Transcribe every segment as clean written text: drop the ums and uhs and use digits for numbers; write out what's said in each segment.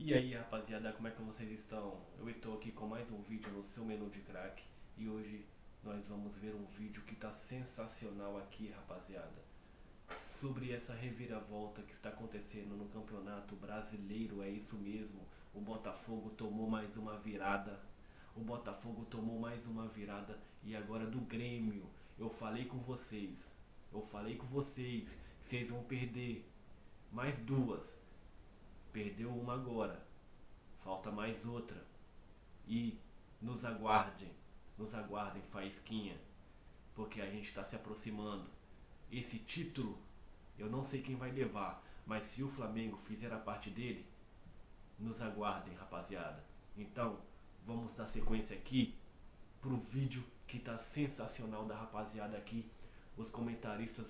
E aí, rapaziada, como é que vocês estão? Eu estou aqui com mais um vídeo no seu menu de crack e hoje nós vamos ver um vídeo que está sensacional aqui, rapaziada, sobre essa reviravolta que está acontecendo no Campeonato Brasileiro. É isso mesmo, o Botafogo tomou mais uma virada. O Botafogo tomou mais uma virada e agora do Grêmio. Eu falei com vocês, que vocês vão perder mais duas. Perdeu uma agora, falta mais outra. E nos aguardem, nos aguardem, faísquinha, porque a gente está se aproximando. Esse título, eu não sei quem vai levar, mas se o Flamengo fizer a parte dele, nos aguardem, rapaziada. Então, vamos dar sequência aqui pro vídeo que tá sensacional da rapaziada aqui. Os comentaristas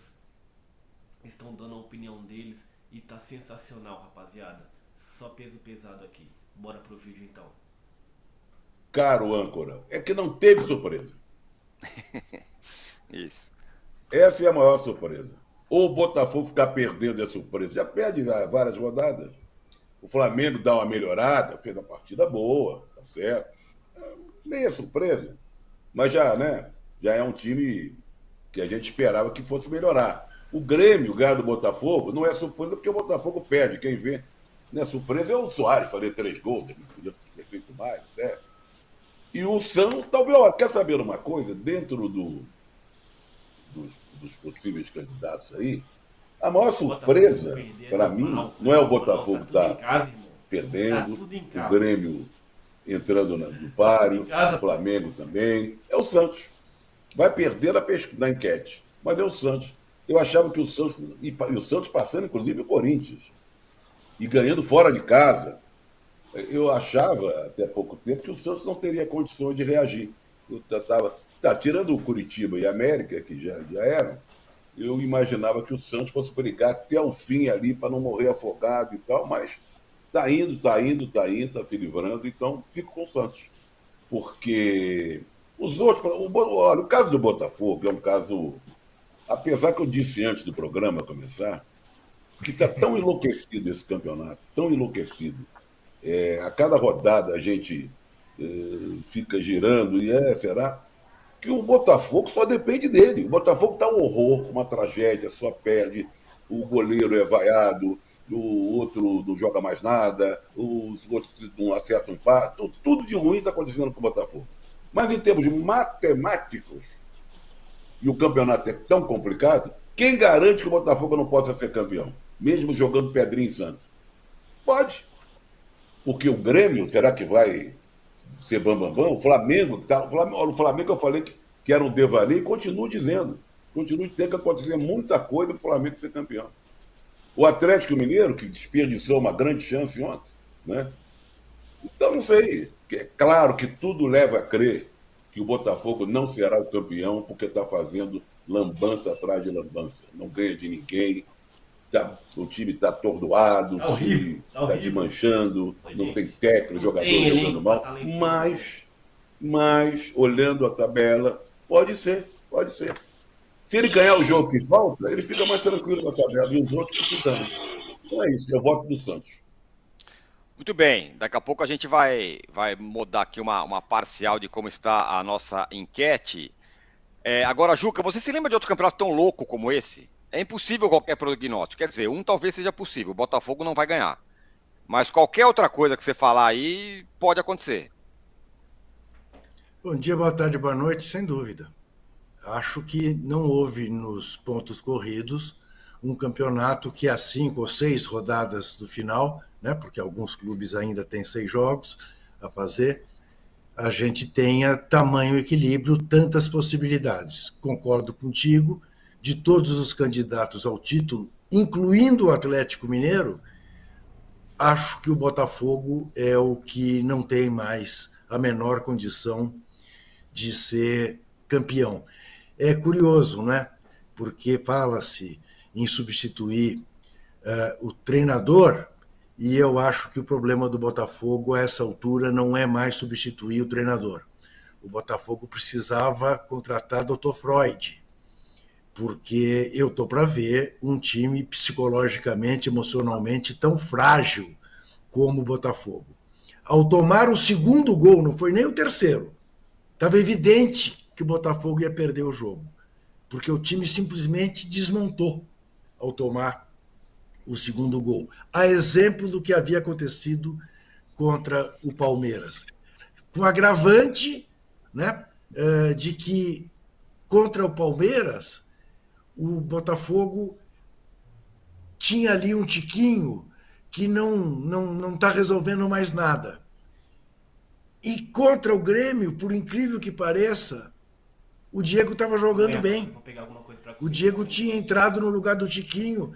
estão dando a opinião deles e tá sensacional, rapaziada. Só peso pesado aqui. Bora pro vídeo então. Caro âncora, é que não teve surpresa. Isso. Essa é a maior surpresa. Ou o Botafogo ficar perdendo é surpresa. Já perde várias rodadas. O Flamengo dá uma melhorada, fez uma partida boa, tá certo. Nem é surpresa. Mas já, né? Já é um time que a gente esperava que fosse melhorar. O Grêmio ganhar do Botafogo não é surpresa porque o Botafogo perde. Quem vê, não é surpresa é o Soares, fazer 3 gols, ele podia ter feito mais, né? E o Santos, talvez, ó, quer saber uma coisa? Dentro dos possíveis candidatos aí, a maior surpresa, para mim, não é o Botafogo estar perdendo, o Grêmio entrando no páreo, o Flamengo também, é o Santos. Vai perder na enquete, mas é o Santos. Eu achava que o Santos, e o Santos passando, inclusive, o Corinthians, e ganhando fora de casa. Eu achava, até pouco tempo, que o Santos não teria condições de reagir. Tirando o Curitiba e a América, que já eram, eu imaginava que o Santos fosse brigar até o fim ali para não morrer afogado e tal, mas tá se livrando, então fico com o Santos. Porque os outros. Olha, o caso do Botafogo é um caso. Apesar que eu disse antes do programa começar, que está tão enlouquecido esse campeonato, tão enlouquecido. A cada rodada a gente fica girando, será? Que o Botafogo só depende dele. O Botafogo está um horror, uma tragédia, só perde, o goleiro é vaiado, o outro não joga mais nada, os outros não acertam um par, tudo de ruim está acontecendo com o Botafogo. Mas em termos matemáticos, e o campeonato é tão complicado, quem garante que o Botafogo não possa ser campeão? Mesmo jogando pedrinha em Santos? Pode. Porque o Grêmio, será que vai ser bambambam? O Flamengo, o Flamengo eu falei que era um devaneio e continuo dizendo. Continua tendo que acontecer muita coisa para o Flamengo ser campeão. O Atlético Mineiro, que desperdiçou uma grande chance ontem, né? Então, não sei. É claro que tudo leva a crer que o Botafogo não será o campeão porque está fazendo lambança atrás de lambança. Não ganha de ninguém, o time está atordoado, Tá o horrível, time tá está horrível. desmanchando, não Gente, tem técnico, não jogador tem jogando elenco pra mal. estar lá em cima. Mas, olhando a tabela, pode ser, pode ser. Se ele ganhar o jogo que falta, ele fica mais tranquilo na tabela e os outros que se dão. Então é isso, eu voto do Santos. Muito bem, daqui a pouco a gente vai mudar aqui uma parcial de como está a nossa enquete. Agora, Juca, você se lembra de outro campeonato tão louco como esse? É impossível qualquer prognóstico. Quer dizer, um talvez seja possível, o Botafogo não vai ganhar. Mas qualquer outra coisa que você falar aí pode acontecer. Bom dia, boa tarde, boa noite, sem dúvida. Acho que não houve nos pontos corridos um campeonato que a 5 ou 6 rodadas do final, né, porque alguns clubes ainda têm 6 jogos a fazer, a gente tenha tamanho equilíbrio, tantas possibilidades. Concordo contigo, de todos os candidatos ao título, incluindo o Atlético Mineiro, acho que o Botafogo é o que não tem mais a menor condição de ser campeão. É curioso, né? Porque fala-se em substituir o treinador, e eu acho que o problema do Botafogo a essa altura não é mais substituir o treinador. O Botafogo precisava contratar Dr. Freud, porque eu estou para ver um time psicologicamente, emocionalmente tão frágil como o Botafogo. Ao tomar o segundo gol, não foi nem o terceiro, estava evidente que o Botafogo ia perder o jogo, porque o time simplesmente desmontou ao tomar o segundo gol. A exemplo do que havia acontecido contra o Palmeiras. Com agravante, né, de que contra o Palmeiras, o Botafogo tinha ali um tiquinho que não está resolvendo mais nada. E contra o Grêmio, por incrível que pareça, o Diego estava jogando bem. O Diego tinha entrado no lugar do Tiquinho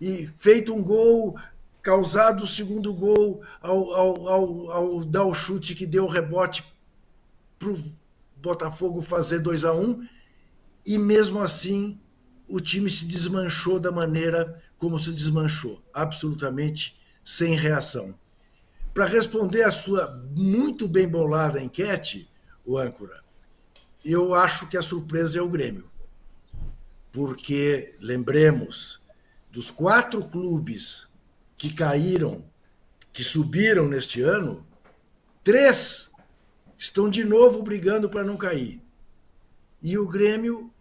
e feito um gol, causado o segundo gol ao dar o chute que deu o rebote para o Botafogo fazer 2-1, e mesmo assim o time se desmanchou da maneira como se desmanchou, absolutamente sem reação. Para responder a sua muito bem bolada enquete, o âncora, eu acho que a surpresa é o Grêmio. Porque, lembremos, dos 4 clubes que caíram, que subiram neste ano, 3 estão de novo brigando para não cair. E o Grêmio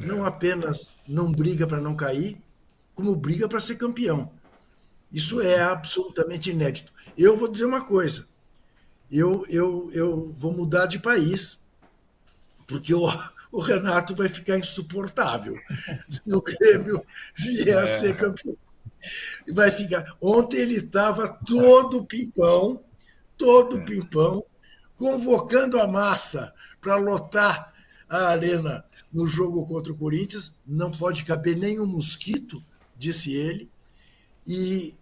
não apenas não briga para não cair, como briga para ser campeão. Isso é absolutamente inédito. Eu vou dizer uma coisa, eu vou mudar de país, porque o Renato vai ficar insuportável se o Grêmio vier a ser campeão. Vai ficar. Ontem ele estava todo pimpão, convocando a massa para lotar a arena no jogo contra o Corinthians. Não pode caber nenhum mosquito, disse ele. E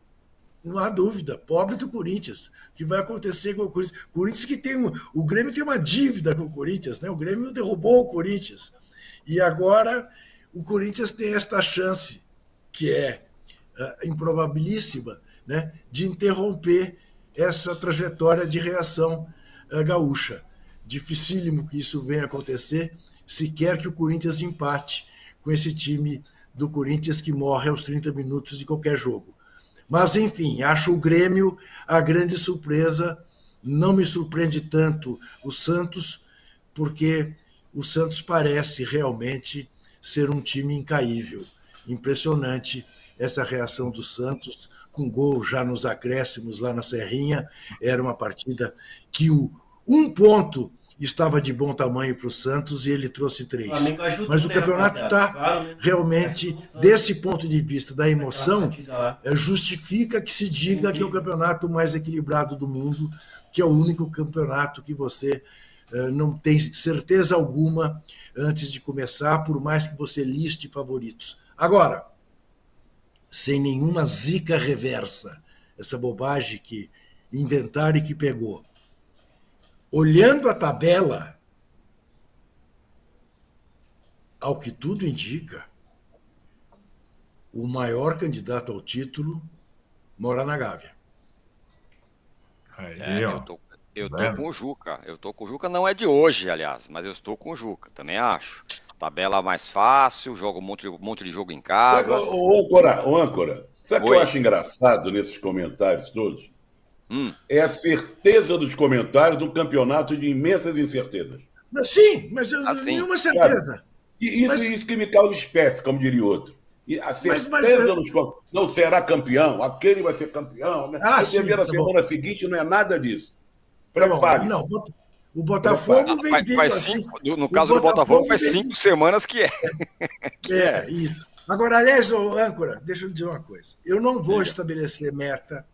não há dúvida, pobre do Corinthians, o que vai acontecer com o Corinthians. O Corinthians que tem o Grêmio tem uma dívida com o Corinthians, né? O Grêmio derrubou o Corinthians. E agora o Corinthians tem esta chance, que é improbabilíssima, né, de interromper essa trajetória de reação gaúcha. Dificílimo que isso venha acontecer, se quer que o Corinthians empate com esse time do Corinthians que morre aos 30 minutos de qualquer jogo. Mas, enfim, acho o Grêmio a grande surpresa. Não me surpreende tanto o Santos, porque o Santos parece realmente ser um time incaível. Impressionante essa reação do Santos, com gol já nos acréscimos lá na Serrinha. Era uma partida que um ponto estava de bom tamanho para o Santos e ele trouxe 3. Mas o campeonato está realmente, desse ponto de vista da emoção, justifica que se diga que é o campeonato mais equilibrado do mundo, que é o único campeonato que você não tem certeza alguma antes de começar, por mais que você liste favoritos. Agora, sem nenhuma zica reversa, essa bobagem que inventaram e que pegou. Olhando a tabela, ao que tudo indica, o maior candidato ao título mora na Gávea. Aí, eu tô com o Juca. Eu tô com o Juca, não é de hoje, aliás, mas eu estou com o Juca, também acho. Tabela mais fácil, joga um monte de jogo em casa. Ô, âncora, sabe o que eu acho engraçado nesses comentários todos? É a certeza dos comentários de um campeonato de imensas incertezas. Sim, mas nenhuma certeza. Isso que me causa espécie, como diria outro. E a certeza dos comentários. Não será campeão, aquele vai ser campeão. Né? Você vê na semana seguinte, não é nada disso. Prepare-se. Não, o Botafogo vem vindo assim. No caso do Botafogo, faz 5 semanas que é. É, isso. Agora, aliás, âncora, deixa eu dizer uma coisa. Eu não vou estabelecer meta.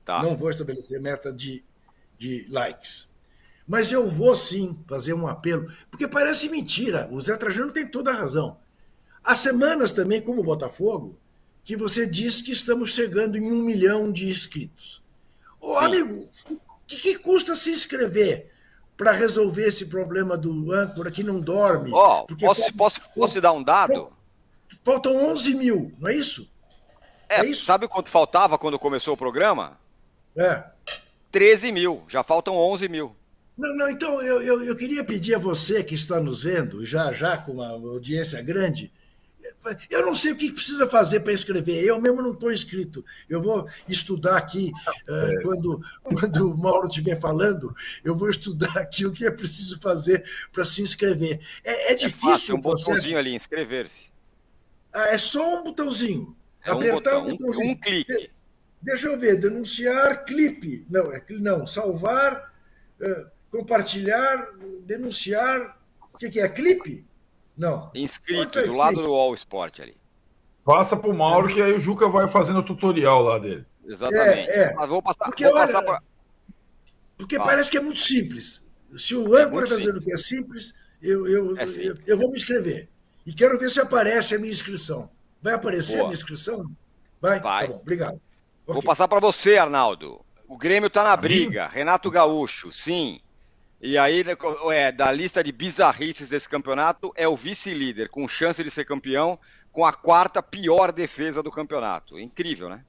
Não vou estabelecer meta de likes. Mas eu vou, sim, fazer um apelo, porque parece mentira. O Zé Trajano tem toda a razão. Há semanas também, como o Botafogo, que você diz que estamos chegando em 1 milhão de inscritos. Amigo, o que custa se inscrever para resolver esse problema do âncora que não dorme? Posso te dar um dado? Faltam 11 mil, não é isso? É isso? Sabe quanto faltava quando começou o programa? 13 mil, já faltam 11 mil. Não, então eu queria pedir a você que está nos vendo, já com uma audiência grande, Eu não sei o que precisa fazer para escrever. Eu mesmo não estou inscrito. Eu vou estudar aqui, quando o Mauro estiver falando, eu vou estudar aqui o que é preciso fazer para se inscrever. É difícil um o processo. botãozinho ali, inscrever-se. É só um botãozinho. É um Apertar botão, um botãozinho. um clique. Deixa eu ver. Denunciar, clipe. Não. Salvar, compartilhar, denunciar. O que é? Clipe? Não. Inscrito, do lado do All Sport ali. Passa pro Mauro, que aí o Juca vai fazendo o tutorial lá dele. Exatamente. Mas vou passar para... Porque parece que é muito simples. Se o âncora está dizendo que é simples, eu vou me inscrever. E quero ver se aparece a minha inscrição. Vai aparecer a minha inscrição? Vai? Tá bom, obrigado. Vou passar para você, Arnaldo. O Grêmio está na briga. Renato Gaúcho, sim. E aí, da lista de bizarrices desse campeonato, é o vice-líder, com chance de ser campeão, com a 4ª pior defesa do campeonato. Incrível, né?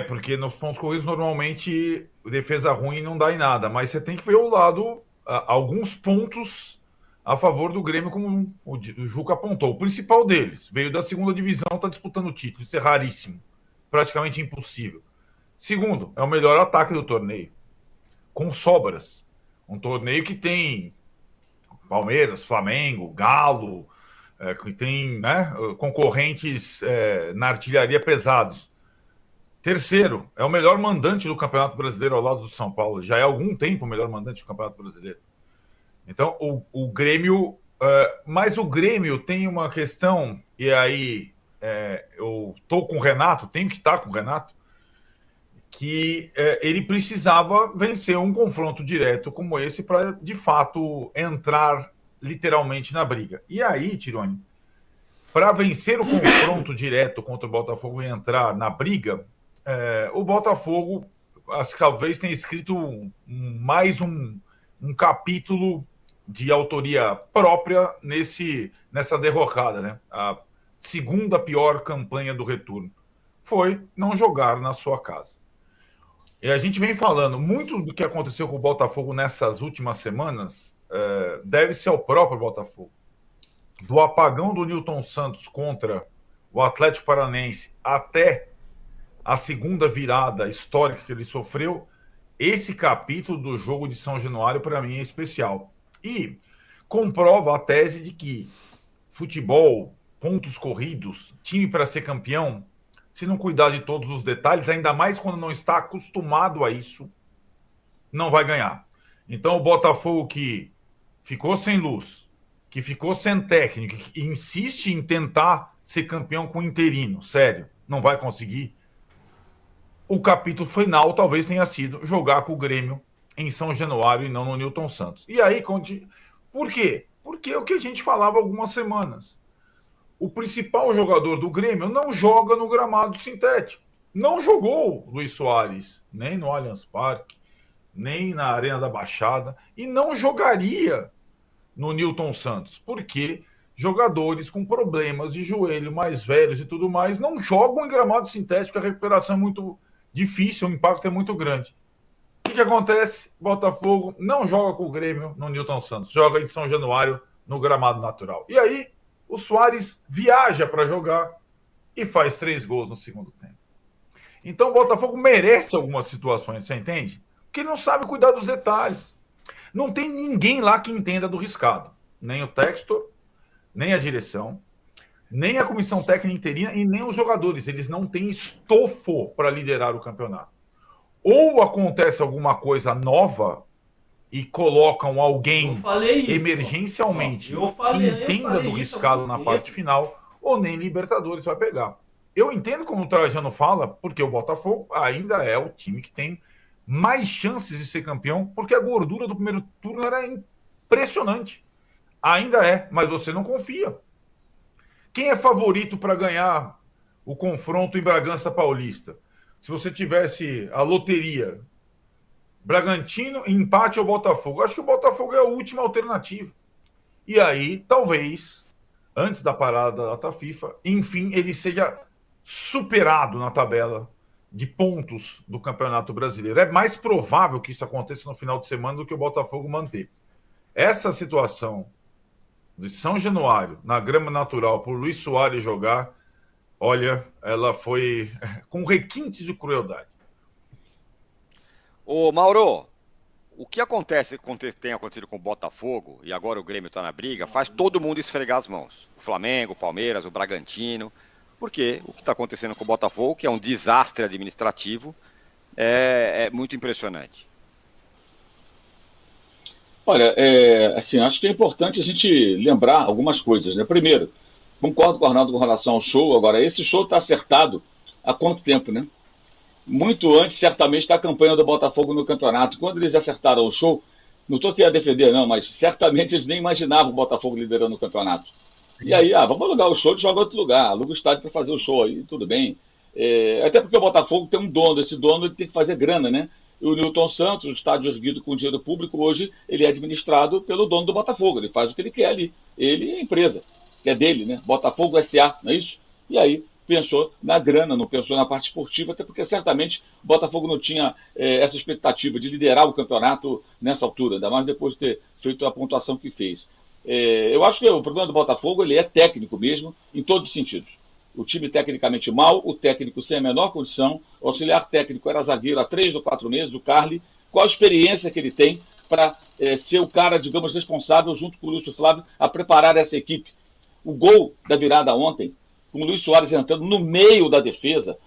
Porque nos pontos corridos, normalmente, defesa ruim não dá em nada. Mas você tem que ver o lado, alguns pontos a favor do Grêmio, como o Juca apontou. O principal deles, veio da 2ª divisão, está disputando o título. Isso é raríssimo. Praticamente impossível. Segundo, é o melhor ataque do torneio. Com sobras. Um torneio que tem Palmeiras, Flamengo, Galo, que tem concorrentes na artilharia pesados. Terceiro, é o melhor mandante do Campeonato Brasileiro ao lado do São Paulo. Já é há algum tempo o melhor mandante do Campeonato Brasileiro. Então, o Grêmio... mas o Grêmio tem uma questão, e aí eu estou com o Renato, tenho que estar com o Renato, que ele precisava vencer um confronto direto como esse para, de fato, entrar literalmente na briga. E aí, Tironi, para vencer o confronto direto contra o Botafogo e entrar na briga, o Botafogo, acho que talvez tenha escrito mais um capítulo de autoria própria nessa derrocada, né? A 2ª pior campanha do retorno foi não jogar na sua casa. E a gente vem falando, muito do que aconteceu com o Botafogo nessas últimas semanas deve-se ao próprio Botafogo. Do apagão do Nilton Santos contra o Atlético Paranaense até a 2ª virada histórica que ele sofreu, esse capítulo do jogo de São Januário, para mim, é especial. E comprova a tese de que futebol, pontos corridos, time para ser campeão, se não cuidar de todos os detalhes, ainda mais quando não está acostumado a isso, não vai ganhar. Então o Botafogo, que ficou sem luz, que ficou sem técnico, que insiste em tentar ser campeão com interino, sério, não vai conseguir. O capítulo final talvez tenha sido jogar com o Grêmio em São Januário e não no Nilton Santos. E aí, por quê? Porque é o que a gente falava há algumas semanas. O principal jogador do Grêmio não joga no gramado sintético. Não jogou Luis Soares, nem no Allianz Parque, nem na Arena da Baixada, e não jogaria no Nilton Santos, porque jogadores com problemas de joelho, mais velhos e tudo mais, não jogam em gramado sintético, a recuperação é muito difícil, o impacto é muito grande. O que acontece? Botafogo não joga com o Grêmio no Nilton Santos, joga em São Januário no gramado natural. E aí, o Soares viaja para jogar e faz 3 gols no segundo tempo. Então o Botafogo merece algumas situações, você entende? Porque não sabe cuidar dos detalhes. Não tem ninguém lá que entenda do riscado. Nem o Textor, nem a direção, nem a comissão técnica interina e nem os jogadores. Eles não têm estofo para liderar o campeonato. Ou acontece alguma coisa nova e colocam alguém emergencialmente que entenda do riscado na parte final, ou nem Libertadores vai pegar. Eu entendo como o Trajano fala, porque o Botafogo ainda é o time que tem mais chances de ser campeão, porque a gordura do primeiro turno era impressionante. Ainda é, mas você não confia. Quem é favorito para ganhar o confronto em Bragança Paulista? Se você tivesse a loteria, Bragantino, empate ou Botafogo? Acho que o Botafogo é a última alternativa. E aí, talvez, antes da parada da data FIFA, enfim, ele seja superado na tabela de pontos do Campeonato Brasileiro. É mais provável que isso aconteça no final de semana do que o Botafogo manter. Essa situação de São Januário, na grama natural, por Luiz Soares jogar, olha, ela foi com requintes de crueldade. Ô, Mauro, o que tem acontecido com o Botafogo, e agora o Grêmio está na briga, faz todo mundo esfregar as mãos. O Flamengo, o Palmeiras, o Bragantino. Porque o que está acontecendo com o Botafogo, que é um desastre administrativo, é muito impressionante. Olha, assim, acho que é importante a gente lembrar algumas coisas, né? Primeiro, concordo com o Arnaldo com relação ao show. Agora, esse show está acertado há quanto tempo, né? Muito antes, certamente, da campanha do Botafogo no campeonato. Quando eles acertaram o show, não estou aqui a defender, não, mas certamente eles nem imaginavam o Botafogo liderando o campeonato. E aí, vamos alugar o show, joga em outro lugar, aluga o estádio para fazer o show aí, tudo bem. Até porque o Botafogo tem um dono, esse dono ele tem que fazer grana, né? E o Newton Santos, o estádio erguido com dinheiro público, hoje ele é administrado pelo dono do Botafogo, ele faz o que ele quer ali. Ele é a empresa, que é dele, né? Botafogo S.A., não é isso? E aí pensou na grana, não pensou na parte esportiva, até porque certamente o Botafogo não tinha essa expectativa de liderar o campeonato nessa altura, ainda mais depois de ter feito a pontuação que fez. Eu acho que o problema do Botafogo ele é técnico mesmo, em todos os sentidos. O time tecnicamente mal, o técnico sem a menor condição, o auxiliar técnico era zagueiro há 3 ou 4 meses, o Carli. Qual a experiência que ele tem para ser o cara, digamos, responsável, junto com o Lúcio Flávio, a preparar essa equipe? O gol da virada ontem, com o Luiz Soares entrando no meio da defesa,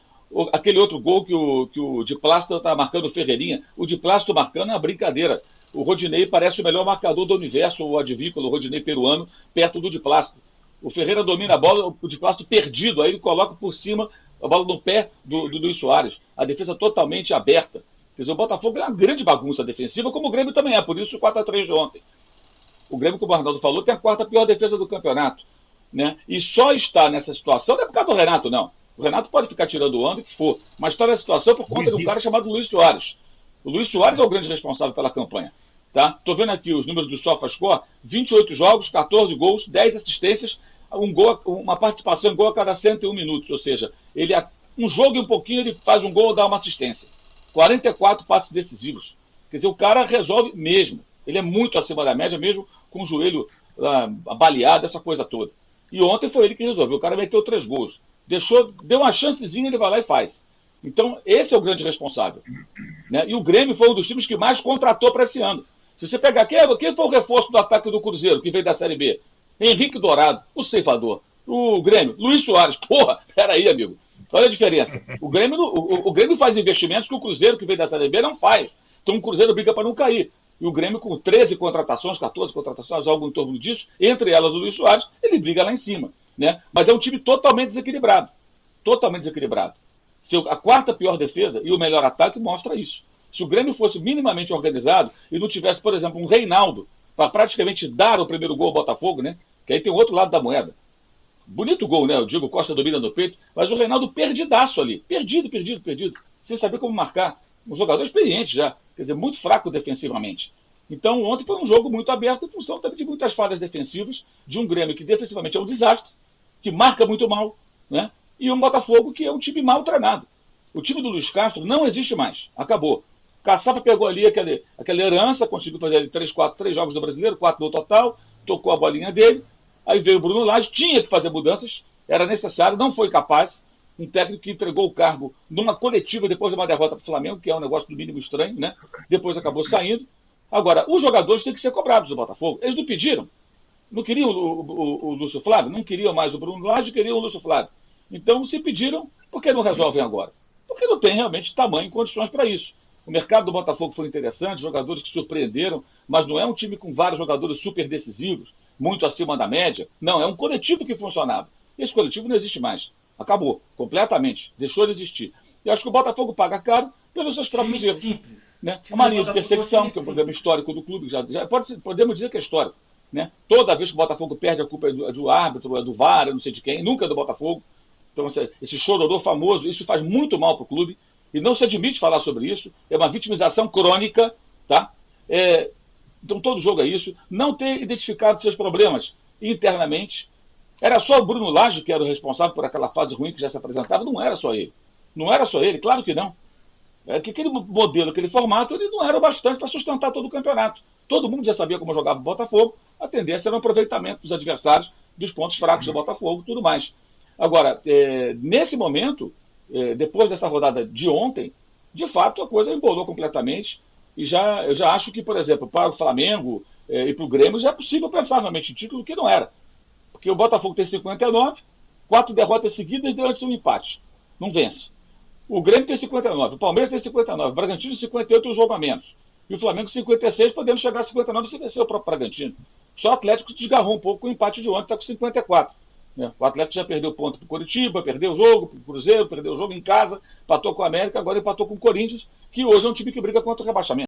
aquele outro gol que o Di Plácido está marcando o Ferreirinha, o Di Plácido marcando é uma brincadeira. O Rodinei parece o melhor marcador do universo, o advíncula, o Rodinei peruano, perto do Di Plácido. O Ferreira domina a bola, o Di Plácido perdido, aí ele coloca por cima a bola no pé do Luiz Soares. A defesa totalmente aberta. Quer dizer, o Botafogo é uma grande bagunça defensiva, como o Grêmio também é, por isso o 4-3 de ontem. O Grêmio, como o Arnaldo falou, tem a 4ª pior defesa do campeonato. Né? E só está nessa situação, não é por causa do Renato, não. O Renato pode ficar tirando o ano, o que for, mas está nessa situação por conta de um cara chamado Luiz Soares. O Luiz Soares é o grande responsável pela campanha. Tá? Tô vendo aqui os números do SofaScore, 28 jogos, 14 gols, 10 assistências, uma participação em gol a cada 101 minutos. Ou seja, ele um jogo e um pouquinho ele faz um gol ou dá uma assistência. 44 passes decisivos. Quer dizer, o cara resolve mesmo. Ele é muito acima da média, mesmo com o joelho baleado, essa coisa toda. E ontem foi ele que resolveu. O cara meteu 3 gols. Deu uma chancezinha, ele vai lá e faz. Então, esse é o grande responsável. Né? E o Grêmio foi um dos times que mais contratou para esse ano. Se você pegar quem foi o reforço do ataque do Cruzeiro, que veio da Série B? Henrique Dourado, o ceifador. O Grêmio, Luiz Soares. Porra, peraí, amigo. Olha a diferença. O Grêmio faz investimentos que o Cruzeiro, que veio da Série B, não faz. Então o Cruzeiro briga para não cair. E o Grêmio, com 13 contratações, 14 contratações, algo em torno disso, entre elas o Luiz Soares, ele briga lá em cima. Né? Mas é um time totalmente desequilibrado. Totalmente desequilibrado. A 4ª pior defesa e o melhor ataque mostra isso. Se o Grêmio fosse minimamente organizado e não tivesse, por exemplo, um Reinaldo para praticamente dar o primeiro gol ao Botafogo, né? Que aí tem o outro lado da moeda. Bonito gol, né? O Diego Costa domina no peito, mas o Reinaldo perdidaço ali. Perdido. Sem saber como marcar. Um jogador experiente já. Quer dizer, muito fraco defensivamente. Então, ontem foi um jogo muito aberto em função também de muitas falhas defensivas, de um Grêmio que defensivamente é um desastre, que marca muito mal, né? E um Botafogo que é um time mal treinado. O time do Luiz Castro não existe mais. Acabou. Caçapa pegou ali aquela herança, conseguiu fazer ali 3 jogos do Brasileiro, 4 no total, tocou a bolinha dele, aí veio o Bruno Lage, tinha que fazer mudanças, era necessário, não foi capaz. Um técnico que entregou o cargo numa coletiva depois de uma derrota para o Flamengo, que é um negócio do mínimo estranho, né? Depois acabou saindo. Agora, os jogadores têm que ser cobrados do Botafogo. Eles não pediram. Não queriam o Lúcio Flávio, não queriam mais o Bruno Lage, queriam o Lúcio Flávio. Então, se pediram, por que não resolvem agora? Porque não tem realmente tamanho e condições para isso. O mercado do Botafogo foi interessante, jogadores que surpreenderam, mas não é um time com vários jogadores super decisivos, muito acima da média. Não, é um coletivo que funcionava. Esse coletivo não existe mais. Acabou, completamente. Deixou de existir. E acho que o Botafogo paga caro pelos seus próprios erros. Simples. Né? A mania de perseguição, que é um problema histórico do clube, podemos dizer que é histórico. Né? Toda vez que o Botafogo perde, a culpa é do árbitro, é do VAR, não sei de quem, nunca é do Botafogo. Então, esse chororô famoso, isso faz muito mal para o clube. E não se admite falar sobre isso. É uma vitimização crônica. Tá? Então, todo jogo é isso. Não ter identificado seus problemas internamente. Era só o Bruno Lage que era o responsável por aquela fase ruim que já se apresentava? Não era só ele. Não era só ele, claro que não. Que aquele modelo, aquele formato, ele não era bastante para sustentar todo o campeonato. Todo mundo já sabia como jogava o Botafogo, a tendência era um aproveitamento dos adversários, dos pontos fracos do Botafogo e tudo mais. Agora, nesse momento, depois dessa rodada de ontem, de fato a coisa embolou completamente e eu já acho que, por exemplo, para o Flamengo e para o Grêmio já é possível pensar realmente em título que não era. Porque o Botafogo tem 59, 4 derrotas seguidas durante um empate. Não vence. O Grêmio tem 59, o Palmeiras tem 59, o Bragantino 58, um jogo a menos. E o Flamengo 56, podendo chegar a 59 se vencer o próprio Bragantino. Só o Atlético se desgarrou um pouco com o empate de ontem, está com 54. Né? O Atlético já perdeu ponto para o Coritiba, perdeu o jogo para o Cruzeiro, perdeu o jogo em casa, empatou com o América, agora empatou com o Corinthians, que hoje é um time que briga contra o rebaixamento.